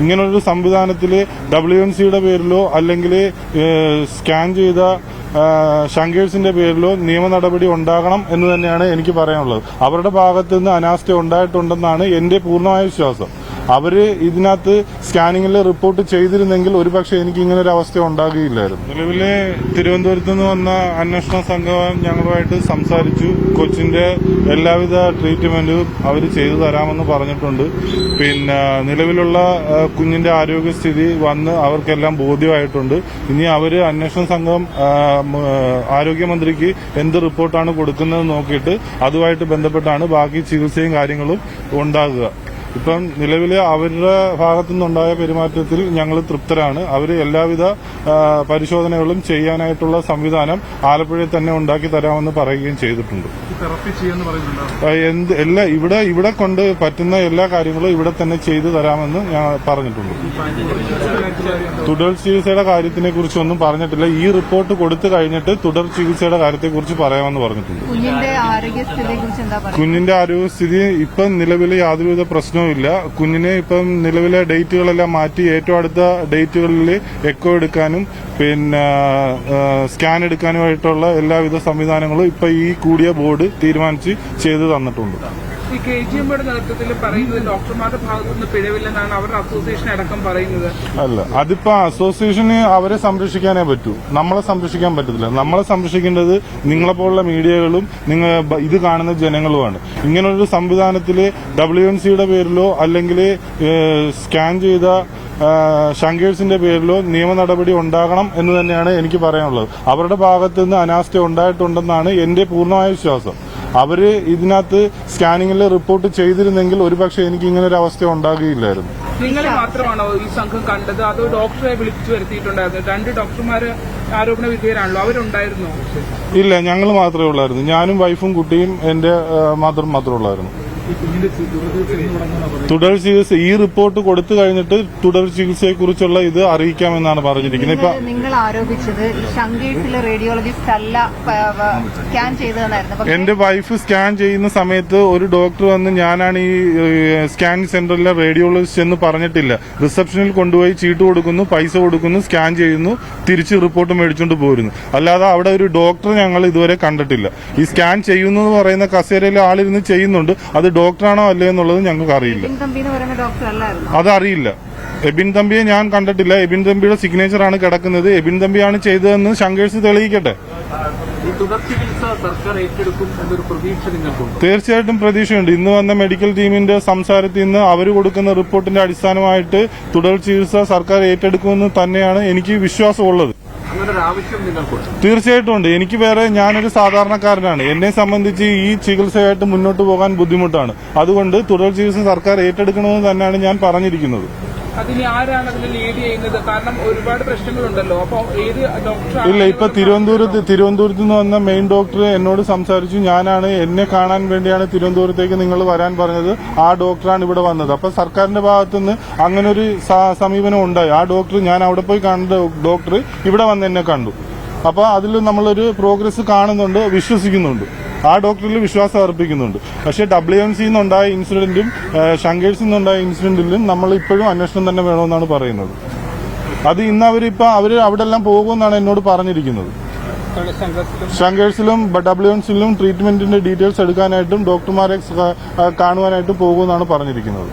ഇങ്ങനൊരു സംവിധാനത്തിൽ WNCയുടെ പേരിലോ അല്ലെങ്കിൽ സ്കാൻ ചെയ്ത ഷങ്കേഴ്സിന്റെ പേരിലോ നിയമ നടപടി ഉണ്ടാകണം എന്ന് തന്നെയാണ് എനിക്ക് പറയാനുള്ളത്. അവരുടെ ഭാഗത്ത് നിന്ന് അനാസ്ഥ ഉണ്ടായിട്ടുണ്ടെന്നാണ് എന്റെ പൂർണ്ണമായ വിശ്വാസം. അവര് ഇതിനകത്ത് സ്കാനിങ്ങിൽ റിപ്പോർട്ട് ചെയ്തിരുന്നെങ്കിൽ ഒരുപക്ഷെ എനിക്ക് ഇങ്ങനെ ഒരു അവസ്ഥ ഉണ്ടാകുകയില്ലായിരുന്നു. നിലവിലെ തിരുവനന്തപുരത്ത് നിന്ന് വന്ന അന്വേഷണ സംഘം ഞങ്ങളുമായിട്ട് സംസാരിച്ചു. കൊച്ചിന്റെ എല്ലാവിധ ട്രീറ്റ്മെന്റും അവർ ചെയ്തു തരാമെന്ന് പറഞ്ഞിട്ടുണ്ട്. പിന്നെ നിലവിലുള്ള കുഞ്ഞിന്റെ ആരോഗ്യസ്ഥിതി വന്ന് അവർക്കെല്ലാം ബോധ്യമായിട്ടുണ്ട്. ഇനി അവര് അന്വേഷണ സംഘം ആരോഗ്യമന്ത്രിക്ക് എന്ത് റിപ്പോർട്ടാണ് കൊടുക്കുന്നത് നോക്കിയിട്ട് അതുമായിട്ട് ബന്ധപ്പെട്ടാണ് ബാക്കി ചികിത്സയും കാര്യങ്ങളും ഉണ്ടാകുക. ഇപ്പം നിലവിലെ അവരുടെ ഭാഗത്തു നിന്നുണ്ടായ പെരുമാറ്റത്തിൽ ഞങ്ങൾ തൃപ്തരാണ്. അവർ എല്ലാവിധ പരിശോധനകളും ചെയ്യാനായിട്ടുള്ള സംവിധാനം ആലപ്പുഴയിൽ തന്നെ ഉണ്ടാക്കി തരാമെന്ന് പറയുകയും ചെയ്തിട്ടുണ്ട്. ഇവിടെ കൊണ്ട് പറ്റുന്ന എല്ലാ കാര്യങ്ങളും ഇവിടെ തന്നെ ചെയ്തു തരാമെന്ന് ഞാൻ പറഞ്ഞിട്ടുണ്ട്. തുടർ ചികിത്സയുടെ കാര്യത്തിനെ കുറിച്ചൊന്നും പറഞ്ഞിട്ടില്ല. ഈ റിപ്പോർട്ട് കൊടുത്തു കഴിഞ്ഞിട്ട് തുടർ ചികിത്സയുടെ കാര്യത്തെക്കുറിച്ച് പറയാമെന്ന് പറഞ്ഞിട്ടുണ്ട്. കുഞ്ഞിന്റെ ആരോഗ്യസ്ഥിതി ഇപ്പം നിലവിൽ യാതൊരുവിധ പ്രശ്നവും ഇല്ല. കുഞ്ഞിനെ ഇപ്പം നിലവിലെ ഡേറ്റുകളെല്ലാം മാറ്റി ഏറ്റവും അടുത്ത ഡേറ്റുകളിൽ എക്കോ എടുക്കാനും പിന്നെ സ്കാൻ എടുക്കാനുമായിട്ടുള്ള എല്ലാവിധ സംവിധാനങ്ങളും ഇപ്പൊ ഈ കൂടിയ ബോർഡ് തീരുമാനിച്ച് ചെയ്തു തന്നിട്ടുണ്ട്. ഈ KGMയുടെ നേതൃത്വത്തിൽ പറയുന്നത് ഡോക്ടർമാരുടെ ഭാഗത്തുനിന്ന് പിഴവില്ലെന്നാണ് അവരുടെ അസോസിയേഷൻ അടക്കം പറയുന്നത്. അല്ല, അതിപ്പോ അസോസിയേഷന് അവരെ സംരക്ഷിക്കാനേ പറ്റൂ, നമ്മളെ സംരക്ഷിക്കാൻ പറ്റത്തില്ല. നമ്മളെ സംരക്ഷിക്കേണ്ടത് നിങ്ങളെപ്പോലുള്ള മീഡിയകളും ഇത് കാണുന്ന ജനങ്ങളുമാണ്. ഇങ്ങനൊരു സംവിധാനത്തിൽ WNCയുടെ പേരിലോ അല്ലെങ്കിൽ സ്കാൻ ചെയ്ത ഷങ്കേഴ്സിന്റെ പേരിലോ നിയമ നടപടി ഉണ്ടാകണം എന്ന് തന്നെയാണ് എനിക്ക് പറയാനുള്ളത്. അവരുടെ ഭാഗത്ത് നിന്ന് അനാസ്ഥ ഉണ്ടായിട്ടുണ്ടെന്നാണ് എന്റെ പൂർണ്ണമായ വിശ്വാസം. അവര് ഇതിനകത്ത് സ്കാനിങ്ങിൽ റിപ്പോർട്ട് ചെയ്തിരുന്നെങ്കിൽ ഒരുപക്ഷെ എനിക്ക് ഇങ്ങനെ ഒരു അവസ്ഥ ഉണ്ടാകുകയില്ലായിരുന്നു. നിങ്ങൾ മാത്രമാണോ ഈ സംഘം കണ്ടത്, അതോ ഡോക്ടറെ വിളിച്ചു വരുത്തിയിട്ടുണ്ടായിരുന്നു? 2 ഡോക്ടർമാര് ആരോപണ വിധേയരാണല്ലോ, അവരുണ്ടായിരുന്നോ? ഇല്ല, ഞങ്ങൾ മാത്രമേ ഉള്ളായിരുന്നു. ഞാനും വൈഫും കുട്ടിയും എന്റെ മദറും മാത്രമേ ഉള്ളായിരുന്നു. തുടർ ചികിത്സ ഈ റിപ്പോർട്ട് കൊടുത്തു കഴിഞ്ഞിട്ട് തുടർ ചികിത്സയെ കുറിച്ചുള്ള ഇത് അറിയിക്കാമെന്നാണ് പറഞ്ഞിരിക്കുന്നത്. ഇപ്പൊ നിങ്ങൾ ആരോപിച്ചത് ഷങ്കേഴ്സിലെ റേഡിയോളജിസ്റ്റ് അല്ല സ്കാൻ ചെയ്തതെന്നായിരുന്നു. എന്റെ വൈഫ് സ്കാൻ ചെയ്യുന്ന സമയത്ത് ഒരു ഡോക്ടർ വന്ന് ഞാനാണ് ഈ സ്കാനിംഗ് സെന്ററിലെ റേഡിയോളജിസ്റ്റ് എന്ന് പറഞ്ഞിട്ടില്ല. റിസപ്ഷനിൽ കൊണ്ടുപോയി ചീട്ട് കൊടുക്കുന്നു, പൈസ കൊടുക്കുന്നു, സ്കാൻ ചെയ്യുന്നു, തിരിച്ച് റിപ്പോർട്ട് മേടിച്ചുകൊണ്ട് പോരുന്നു. അല്ലാതെ അവിടെ ഒരു ഡോക്ടർ ഞങ്ങൾ ഇതുവരെ കണ്ടിട്ടില്ല. ഈ സ്കാൻ ചെയ്യുന്നു എന്ന് പറയുന്ന കസേരയിൽ ആളിരുന്ന് ചെയ്യുന്നുണ്ട്. അത് ഡോക്ടറാണോ അല്ലേ എന്നുള്ളത് ഞങ്ങൾക്ക് അറിയില്ല. അതറിയില്ല. എബിൻ തമ്പിയെ ഞാൻ കണ്ടിട്ടില്ല. എബിൻ തമ്പിയുടെ സിഗ്നേച്ചറാണ് കിടക്കുന്നത്. എബിൻ തമ്പിയാണ് ചെയ്തതെന്ന് ഷങ്കേഴ്സ് തെളിയിക്കട്ടെ. തീർച്ചയായിട്ടും പ്രതീക്ഷയുണ്ട്. ഇന്ന് വന്ന മെഡിക്കൽ ടീമിന്റെ സംസാരത്തിൽ നിന്ന് അവർ കൊടുക്കുന്ന റിപ്പോർട്ടിന്റെ അടിസ്ഥാനമായിട്ട് തുടർ ചികിത്സ സർക്കാർ ഏറ്റെടുക്കുമെന്ന് തന്നെയാണ് എനിക്ക് വിശ്വാസമുള്ളത്. തീർച്ചയായിട്ടും ഉണ്ട്. എനിക്ക് ഞാനൊരു സാധാരണക്കാരനാണ്. എന്നെ സംബന്ധിച്ച് ഈ ചികിത്സയായിട്ട് മുന്നോട്ട് പോകാൻ ബുദ്ധിമുട്ടാണ്. അതുകൊണ്ട് തുടർ ചികിത്സ സർക്കാർ ഏറ്റെടുക്കണമെന്ന് തന്നെയാണ് ഞാൻ പറഞ്ഞിരിക്കുന്നത്. ഇല്ല, ഇപ്പൊ തിരുവനന്തപുരത്ത് നിന്ന് വന്ന മെയിൻ ഡോക്ടർ എന്നോട് സംസാരിച്ചു. ഞാനാണ്, എന്നെ കാണാൻ വേണ്ടിയാണ് തിരുവനന്തപുരത്തേക്ക് നിങ്ങൾ വരാൻ പറഞ്ഞത്. ആ ഡോക്ടറാണ് ഇവിടെ വന്നത്. അപ്പൊ സർക്കാരിന്റെ ഭാഗത്തുനിന്ന് അങ്ങനെ ഒരു സമീപനം ഉണ്ടായി. ആ ഡോക്ടർ, ഞാൻ അവിടെ പോയി കണ്ട ഡോക്ടർ ഇവിടെ വന്ന് എന്നെ കണ്ടു. അപ്പൊ അതിൽ നമ്മളൊരു പ്രോഗ്രസ് കാണുന്നുണ്ട്, വിശ്വസിക്കുന്നുണ്ട്. ആ ഡോക്ടറിൽ വിശ്വാസം അർപ്പിക്കുന്നുണ്ട്. പക്ഷെ WNC നിന്നുണ്ടായ ഇൻസിഡന്റും ഷങ്കേഴ്സിൽ നിന്നുണ്ടായ ഇൻസിഡന്റിലും നമ്മൾ ഇപ്പോഴും അന്വേഷണം തന്നെ വേണമെന്നാണ് പറയുന്നത്. അത് ഇന്ന് അവര് അവിടെ എല്ലാം പോകുമെന്നാണ് എന്നോട് പറഞ്ഞിരിക്കുന്നത്. ഷങ്കേഴ്സിലും WNCയിലും ട്രീറ്റ്മെന്റിന്റെ ഡീറ്റെയിൽസ് എടുക്കാനായിട്ടും ഡോക്ടർമാരെ കാണുവാനായിട്ടും പോകുമെന്നാണ് പറഞ്ഞിരിക്കുന്നത്.